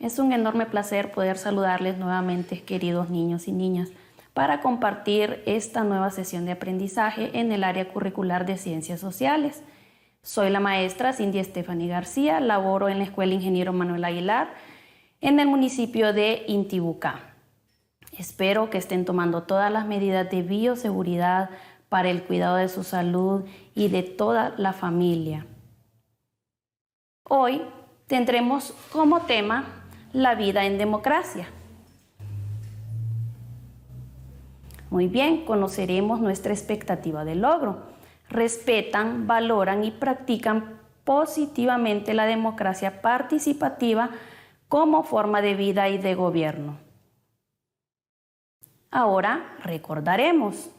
Es un enorme placer poder saludarles nuevamente, queridos niños y niñas, para compartir esta nueva sesión de aprendizaje en el área curricular de Ciencias Sociales. Soy la maestra Cindy Stephanie García, laboro en la Escuela Ingeniero Manuel Aguilar, en el municipio de Intibucá. Espero que estén tomando todas las medidas de bioseguridad para el cuidado de su salud y de toda la familia. Hoy tendremos como tema la vida en democracia. Muy bien, conoceremos nuestra expectativa de logro. Respetan, valoran y practican positivamente la democracia participativa como forma de vida y de gobierno. Ahora recordaremos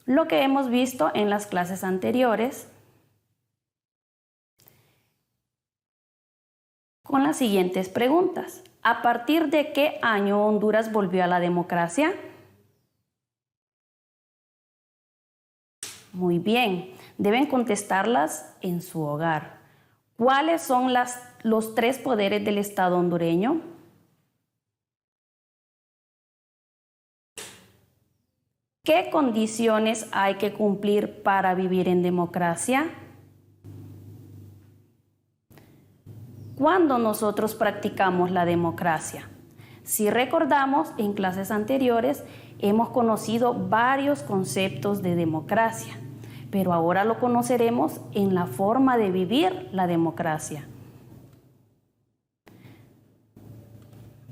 lo que hemos visto en las clases anteriores con las siguientes preguntas. ¿A partir de qué año Honduras volvió a la democracia? Muy bien, deben contestarlas en su hogar. ¿Cuáles son los tres poderes del Estado hondureño? ¿Qué condiciones hay que cumplir para vivir en democracia? ¿Cuándo nosotros practicamos la democracia? Si recordamos, en clases anteriores hemos conocido varios conceptos de democracia, pero ahora lo conoceremos en la forma de vivir la democracia.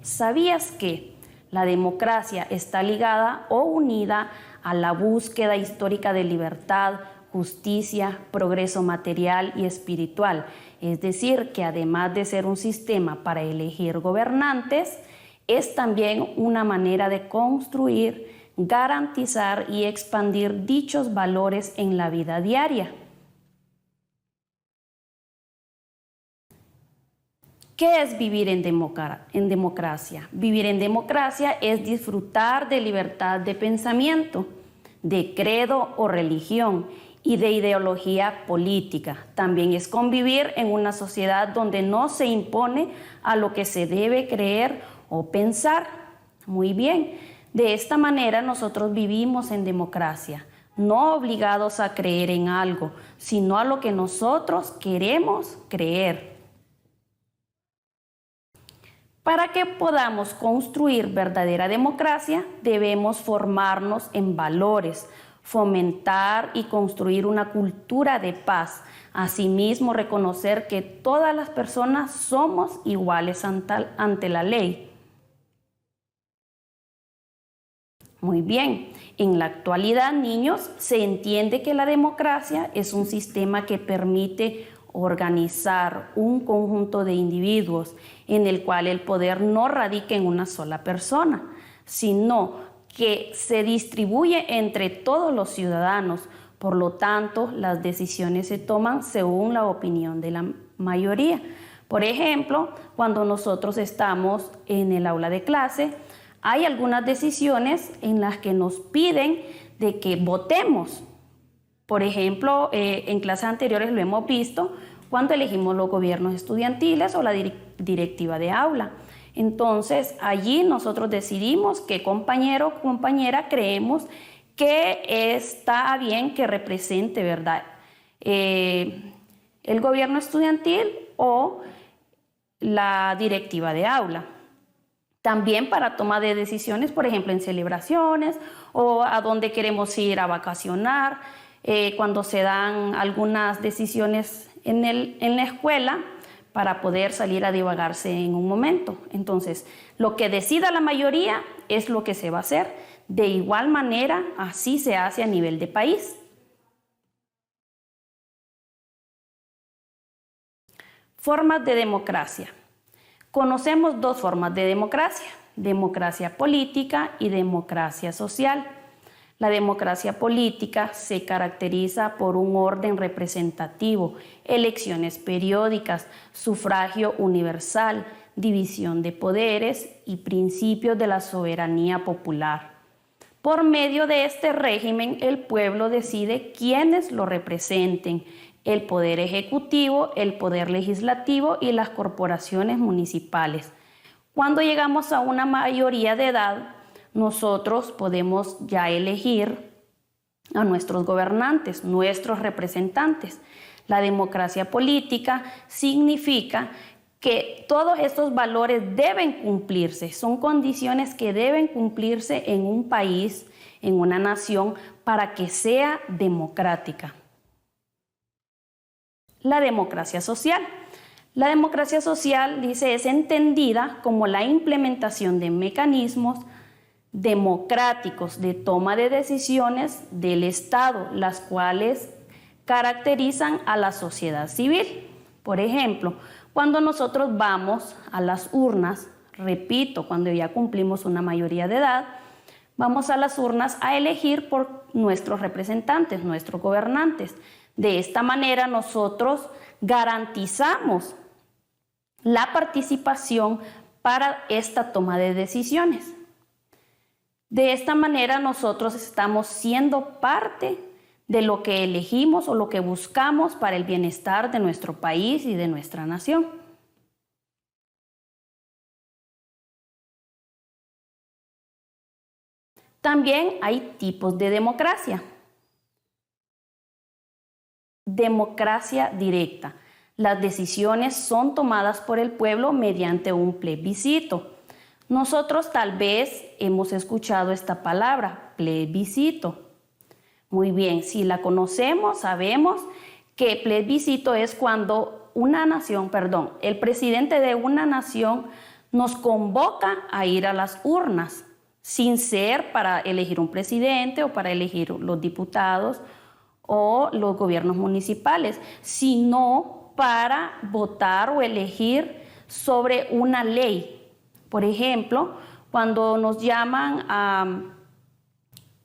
¿Sabías que la democracia está ligada o unida a la búsqueda histórica de libertad, justicia, progreso material y espiritual? Es decir, que además de ser un sistema para elegir gobernantes, es también una manera de construir, garantizar y expandir dichos valores en la vida diaria. ¿Qué es vivir en democracia? Vivir en democracia es disfrutar de libertad de pensamiento, de credo o religión y de ideología política. También es convivir en una sociedad donde no se impone a lo que se debe creer o pensar. Muy bien, de esta manera nosotros vivimos en democracia, no obligados a creer en algo, sino a lo que nosotros queremos creer. Para que podamos construir verdadera democracia, debemos formarnos en valores, fomentar y construir una cultura de paz. Asimismo, reconocer que todas las personas somos iguales ante la ley. Muy bien, en la actualidad, niños, se entiende que la democracia es un sistema que permite organizar un conjunto de individuos en el cual el poder no radica en una sola persona, sino que se distribuye entre todos los ciudadanos. Por lo tanto, las decisiones se toman según la opinión de la mayoría. Por ejemplo, cuando nosotros estamos en el aula de clase, hay algunas decisiones en las que nos piden de que votemos. Por ejemplo, en clases anteriores lo hemos visto cuando elegimos los gobiernos estudiantiles o la directiva de aula. Entonces, allí nosotros decidimos qué compañero o compañera creemos que está bien que represente, ¿verdad? El gobierno estudiantil o la directiva de aula. También para toma de decisiones, por ejemplo, en celebraciones o a dónde queremos ir a vacacionar, cuando se dan algunas decisiones en la escuela para poder salir a divagarse en un momento. Entonces, lo que decida la mayoría es lo que se va a hacer. De igual manera, así se hace a nivel de país. Formas de democracia. Conocemos dos formas de democracia: democracia política y democracia social. La democracia política se caracteriza por un orden representativo, elecciones periódicas, sufragio universal, división de poderes y principios de la soberanía popular. Por medio de este régimen, el pueblo decide quiénes lo representen: el poder ejecutivo, el poder legislativo y las corporaciones municipales. Cuando llegamos a una mayoría de edad, nosotros podemos ya elegir a nuestros gobernantes, nuestros representantes. La democracia política significa que todos estos valores deben cumplirse, son condiciones que deben cumplirse en un país, en una nación, para que sea democrática. La democracia social. La democracia social, dice, es entendida como la implementación de mecanismos democráticos de toma de decisiones del Estado, las cuales caracterizan a la sociedad civil. Por ejemplo, cuando nosotros vamos a las urnas, repito, cuando ya cumplimos una mayoría de edad, vamos a las urnas a elegir por nuestros representantes, nuestros gobernantes. De esta manera nosotros garantizamos la participación para esta toma de decisiones. De esta manera nosotros estamos siendo parte de lo que elegimos o lo que buscamos para el bienestar de nuestro país y de nuestra nación. También hay tipos de democracia. Democracia directa. Las decisiones son tomadas por el pueblo mediante un plebiscito. Nosotros tal vez hemos escuchado esta palabra, plebiscito. Muy bien, si la conocemos, sabemos que plebiscito es cuando el presidente de una nación nos convoca a ir a las urnas, sin ser para elegir un presidente o para elegir los diputados o los gobiernos municipales, sino para votar o elegir sobre una ley. Por ejemplo, cuando nos llaman a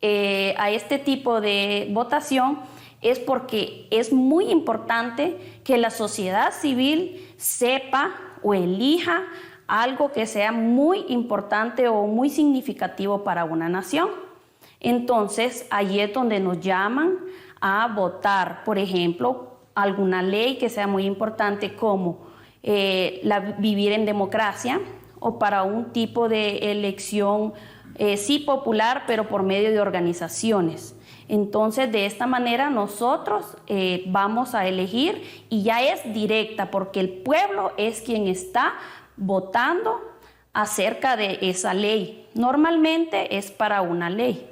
este tipo de votación es porque es muy importante que la sociedad civil sepa o elija algo que sea muy importante o muy significativo para una nación. Entonces, allí es donde nos llaman a votar, por ejemplo, alguna ley que sea muy importante como vivir en democracia o para un tipo de elección sí popular, pero por medio de organizaciones. Entonces, de esta manera nosotros vamos a elegir y ya es directa porque el pueblo es quien está votando acerca de esa ley. Normalmente es para una ley.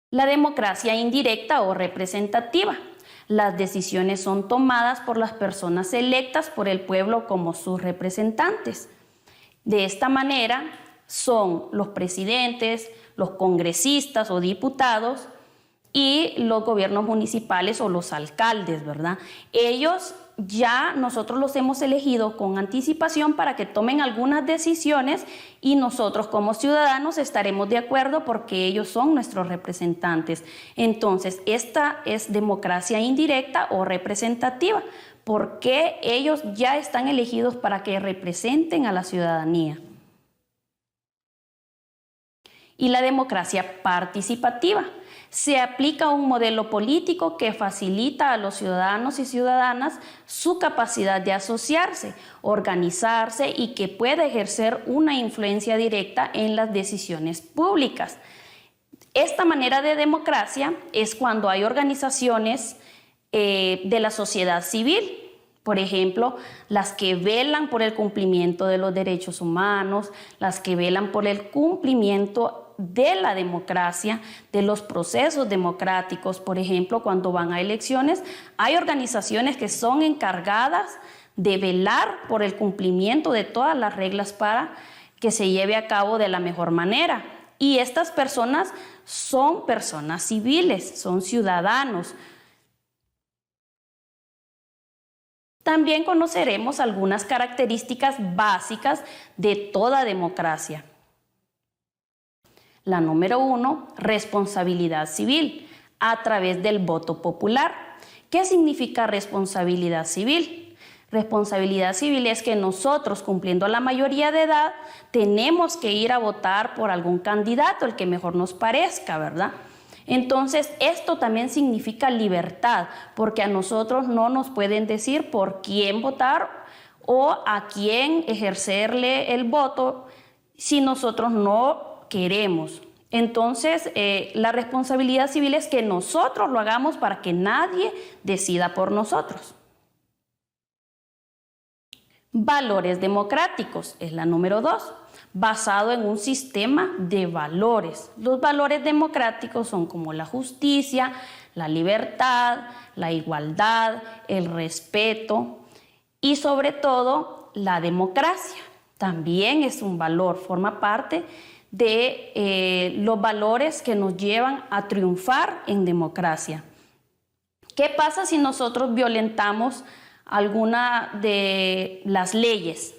La democracia indirecta o representativa. Las decisiones son tomadas por las personas electas por el pueblo como sus representantes. De esta manera son los presidentes, los congresistas o diputados y los gobiernos municipales o los alcaldes, ¿verdad? Ellos ya nosotros los hemos elegido con anticipación para que tomen algunas decisiones y nosotros como ciudadanos estaremos de acuerdo porque ellos son nuestros representantes. Entonces, esta es democracia indirecta o representativa, porque ellos ya están elegidos para que representen a la ciudadanía. Y la democracia participativa. Se aplica un modelo político que facilita a los ciudadanos y ciudadanas su capacidad de asociarse, organizarse y que puede ejercer una influencia directa en las decisiones públicas. Esta manera de democracia es cuando hay organizaciones de la sociedad civil, por ejemplo, las que velan por el cumplimiento de los derechos humanos, las que velan por el cumplimiento de la democracia, de los procesos democráticos. Por ejemplo, cuando van a elecciones, hay organizaciones que son encargadas de velar por el cumplimiento de todas las reglas para que se lleve a cabo de la mejor manera. Y estas personas son personas civiles, son ciudadanos. También conoceremos algunas características básicas de toda democracia. La número 1, responsabilidad civil a través del voto popular. ¿Qué significa responsabilidad civil? Responsabilidad civil es que nosotros, cumpliendo la mayoría de edad, tenemos que ir a votar por algún candidato, el que mejor nos parezca, ¿verdad? Entonces, esto también significa libertad, porque a nosotros no nos pueden decir por quién votar o a quién ejercerle el voto si nosotros no queremos. Entonces, la responsabilidad civil es que nosotros lo hagamos para que nadie decida por nosotros. Valores democráticos es la número 2, basado en un sistema de valores. Los valores democráticos son como la justicia, la libertad, la igualdad, el respeto y sobre todo la democracia. También es un valor, forma parte de los valores que nos llevan a triunfar en democracia. ¿Qué pasa si nosotros violentamos alguna de las leyes?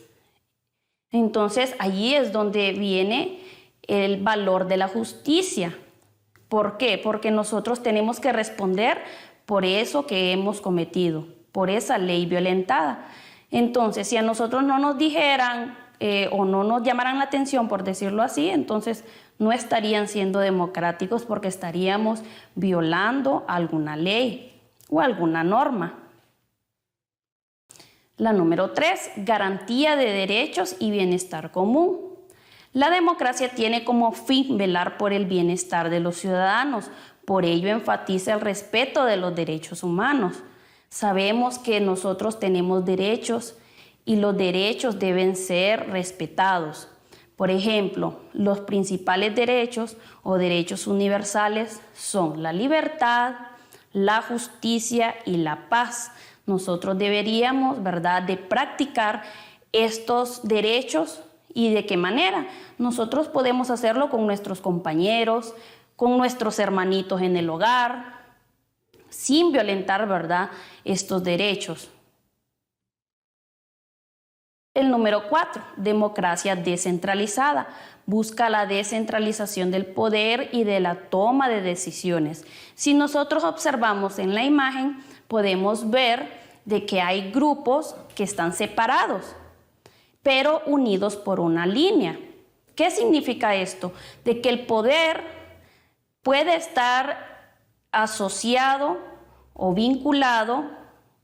Entonces allí es donde viene el valor de la justicia. ¿Por qué? Porque nosotros tenemos que responder por eso que hemos cometido, por esa ley violentada. Entonces, si a nosotros no nos dijeran o no nos llamaran la atención, por decirlo así, entonces no estarían siendo democráticos porque estaríamos violando alguna ley o alguna norma. La número 3, garantía de derechos y bienestar común. La democracia tiene como fin velar por el bienestar de los ciudadanos, por ello enfatiza el respeto de los derechos humanos. Sabemos que nosotros tenemos derechos y los derechos deben ser respetados. Por ejemplo, los principales derechos o derechos universales son la libertad, la justicia y la paz. Nosotros deberíamos, ¿verdad?, de practicar estos derechos. ¿Y de qué manera? Nosotros podemos hacerlo con nuestros compañeros, con nuestros hermanitos en el hogar, sin violentar, ¿verdad?, estos derechos. El número 4, democracia descentralizada. Busca la descentralización del poder y de la toma de decisiones. Si nosotros observamos en la imagen, podemos ver de que hay grupos que están separados, pero unidos por una línea. ¿Qué significa esto? De que el poder puede estar asociado o vinculado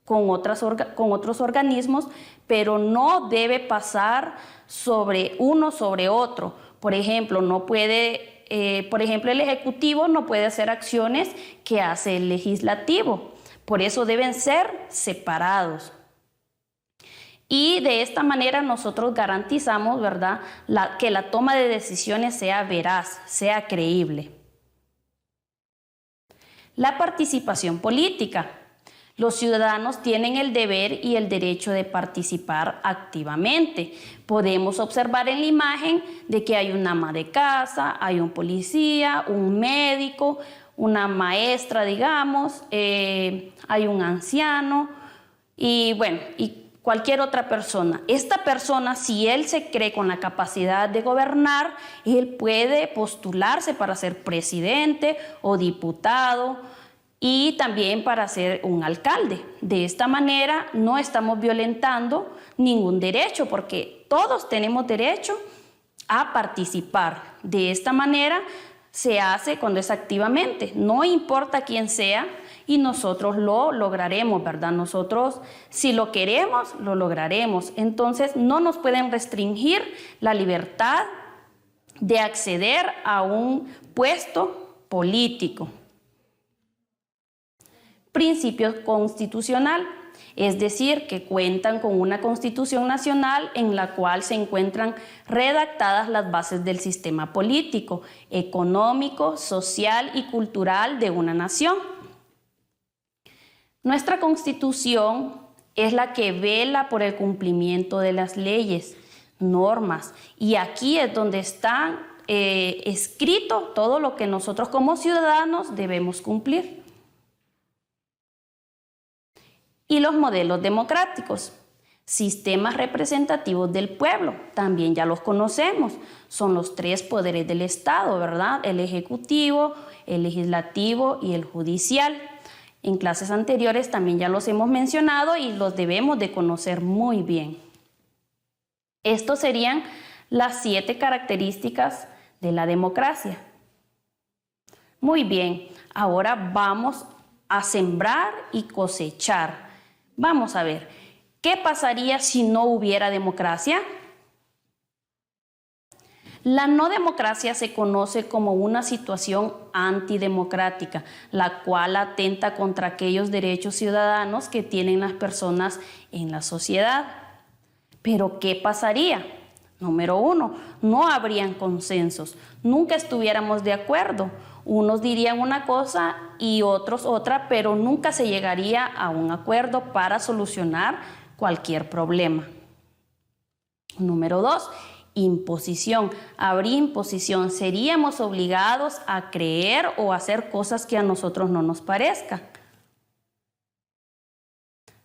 con otros organismos, pero no debe pasar sobre uno sobre otro. Por ejemplo, el Ejecutivo no puede hacer acciones que hace el Legislativo. Por eso deben ser separados. Y de esta manera nosotros garantizamos, ¿verdad?, que la toma de decisiones sea veraz, sea creíble. La participación política. Los ciudadanos tienen el deber y el derecho de participar activamente. Podemos observar en la imagen de que hay una ama de casa, hay un policía, un médico, una maestra, digamos, hay un anciano y cualquier otra persona. Esta persona, si él se cree con la capacidad de gobernar, él puede postularse para ser presidente o diputado y también para ser un alcalde. De esta manera no estamos violentando ningún derecho porque todos tenemos derecho a participar. De esta manera se hace cuando es activamente, no importa quién sea, y nosotros lo lograremos, ¿verdad? Nosotros, si lo queremos, lo lograremos. Entonces, no nos pueden restringir la libertad de acceder a un puesto político. Principio constitucional, es decir, que cuentan con una constitución nacional en la cual se encuentran redactadas las bases del sistema político, económico, social y cultural de una nación. Nuestra Constitución es la que vela por el cumplimiento de las leyes, normas, y aquí es donde está escrito todo lo que nosotros como ciudadanos debemos cumplir. Y los modelos democráticos, sistemas representativos del pueblo, también ya los conocemos, son los 3 poderes del Estado, ¿verdad? El Ejecutivo, el Legislativo y el Judicial. En clases anteriores también ya los hemos mencionado y los debemos de conocer muy bien. Estos serían las 7 características de la democracia. Muy bien, ahora vamos a sembrar y cosechar. Vamos a ver, ¿Qué pasaría si no hubiera democracia? La no democracia se conoce como una situación antidemocrática, la cual atenta contra aquellos derechos ciudadanos que tienen las personas en la sociedad. ¿Pero qué pasaría? Número 1, no habrían consensos, nunca estuviéramos de acuerdo. Unos dirían una cosa y otros otra, pero nunca se llegaría a un acuerdo para solucionar cualquier problema. Número 2, imposición. Habría imposición, seríamos obligados a creer o hacer cosas que a nosotros no nos parezcan.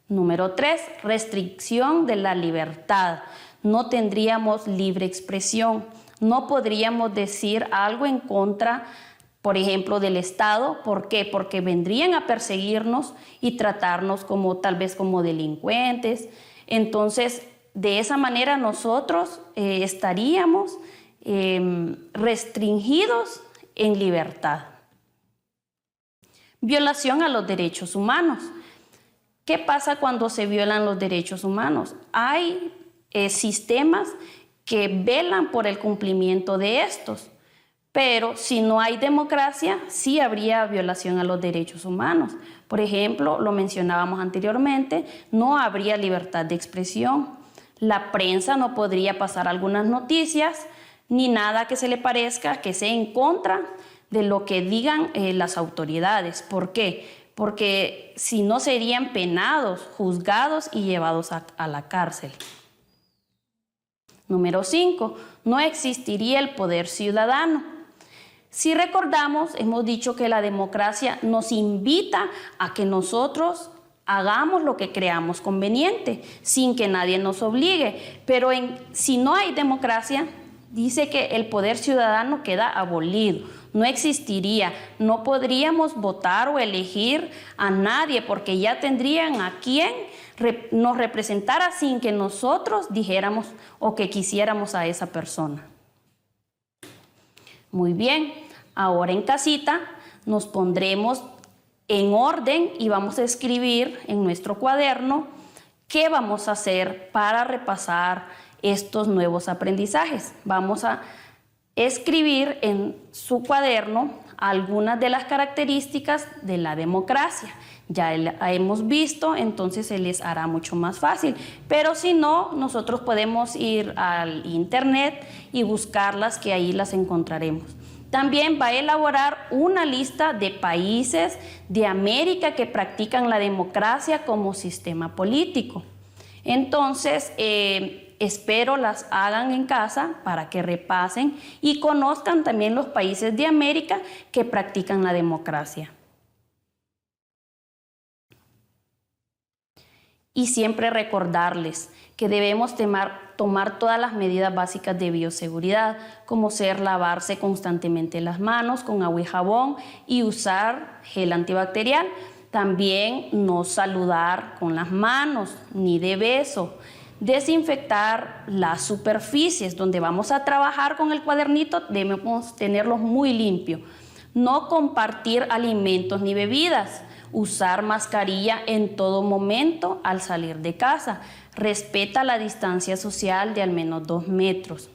Número 3, restricción de la libertad. No tendríamos libre expresión, no podríamos decir algo en contra, por ejemplo, del Estado. ¿Por qué? Porque vendrían a perseguirnos y tratarnos como tal vez como delincuentes. Entonces, de esa manera nosotros estaríamos restringidos en libertad. Violación a los derechos humanos. ¿Qué pasa cuando se violan los derechos humanos? Hay sistemas que velan por el cumplimiento de estos, pero si no hay democracia, sí habría violación a los derechos humanos. Por ejemplo, lo mencionábamos anteriormente, no habría libertad de expresión. La prensa no podría pasar algunas noticias, ni nada que se le parezca que sea en contra de lo que digan las autoridades. ¿Por qué? Porque si no serían penados, juzgados y llevados a la cárcel. Número 5, no existiría el poder ciudadano. Si recordamos, hemos dicho que la democracia nos invita a que nosotros hagamos lo que creamos conveniente, sin que nadie nos obligue. Pero si no hay democracia, dice que el poder ciudadano queda abolido, no existiría, no podríamos votar o elegir a nadie porque ya tendrían a quien nos representara sin que nosotros dijéramos o que quisiéramos a esa persona. Muy bien, ahora en casita nos pondremos en orden y vamos a escribir en nuestro cuaderno qué vamos a hacer para repasar estos nuevos aprendizajes. Vamos a escribir en su cuaderno algunas de las características de la democracia. Ya la hemos visto, entonces se les hará mucho más fácil. Pero si no, nosotros podemos ir al internet y buscarlas, que ahí las encontraremos. También va a elaborar una lista de países de América que practican la democracia como sistema político. Entonces, espero las hagan en casa para que repasen y conozcan también los países de América que practican la democracia. Y siempre recordarles que debemos tomar todas las medidas básicas de bioseguridad, como ser lavarse constantemente las manos con agua y jabón y usar gel antibacterial. También no saludar con las manos ni de beso. Desinfectar las superficies donde vamos a trabajar con el cuadernito, debemos tenerlos muy limpios. No compartir alimentos ni bebidas. Usar mascarilla en todo momento al salir de casa. Respeta la distancia social de al menos 2 metros.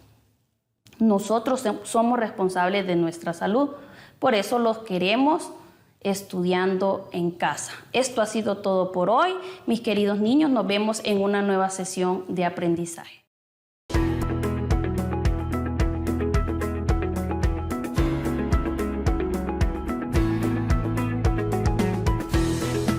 Nosotros somos responsables de nuestra salud, por eso los queremos estudiando en casa. Esto ha sido todo por hoy, mis queridos niños. Nos vemos en una nueva sesión de aprendizaje.